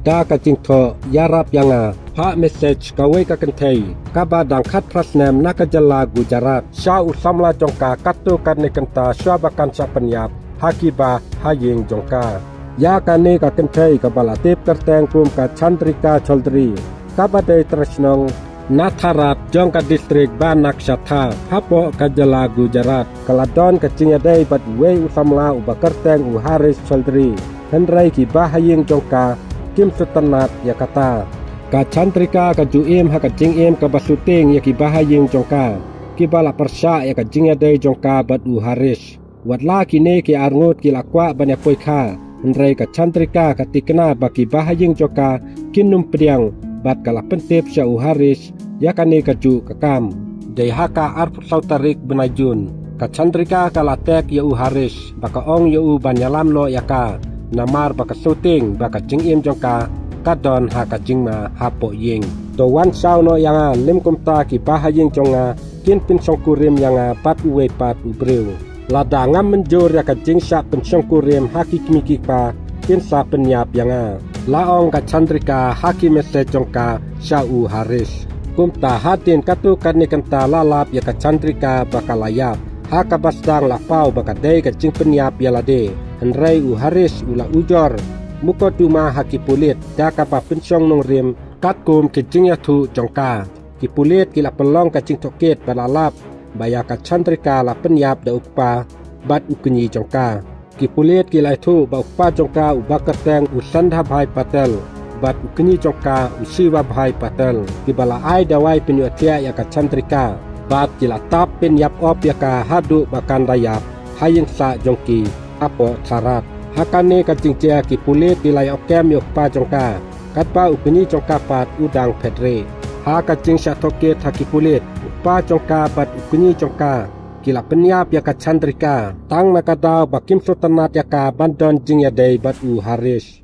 da ka jingtho yarap yanga ha message kawe ka kenthei ka ba dang khat prasnam nakajala Gujarat sha usamla jongka katto karne kanta swabakan sa penyap hakiba hayeng jongka ya kane ka kenthei ka bala tip kerteng kum ka Chandrika Chaudhary ka badai tresnong Natharat jongka distrik Banak Satha hapo kajala Gujarat kaladon ka cingadai bat we usamla uba kerteng u Haris Chaudhary henrai ki bahayeng jongka Kim Sutanat ya kata ka Chandrika ka juim ha ka jingim ka basuting ya ki bahayeng jongka ki bala persya ya ka jingadai jongka bat u Haris watla kine ki arngut ki lakwa banya poikha henrai ka Chandrika ka tikna baki bahayeng jongka kinum priang bat kala pentip sya u Haris ya kane ka ju kakam dei haka arp sautarik benajun ka Chandrika kala tek ya u Haris baka ong ya u banyalam lo ya ka namar baka suting baka jingim jongka kadon haka jingma hapo ying to wan sao no yanga lim kumta ki bahayeng jonga kin pin songkurim yanga pat uwe pat ubreu lada ngam menjur ya ka jingsa pen songkurim haki kimiki pa kin sa penyap yanga laong ka Chandrika haki message jongka Syau Haris kumta hatin katu karni kenta lalap ya ka Chandrika baka layap haka basdang lapau baka dei ka jing penyap ya lade henrai u Haris ula ujor muko duma haki pulit da kapa pensong nong rim katkum ke jing ya thu jongka ki pulit ki la pelong ka jing toket balalap baya ka Chandrika la penyap da ukpa bat ukni jongka ki pulit ki la thu ba ukpa jongka u bakerteng u sandha bhai patel bat ukni jongka u siwa bhai patel ki bala ai dawai penyu atia ya ka Chandrika bat ki la tap penyap op ya ka hadu bakan dayap hayeng sa jongki apo tharat hakane ka jingcia ki pulit dilai okem yok pa jongka katpa ukni jongka pat udang pedre ha ka jing sya toket haki pulit pa jongka pat ukni jongka kila penyap ya ka Chandrika tang nakadaw bakim Sutanat ya ka bandon jing ya dei bat u Haris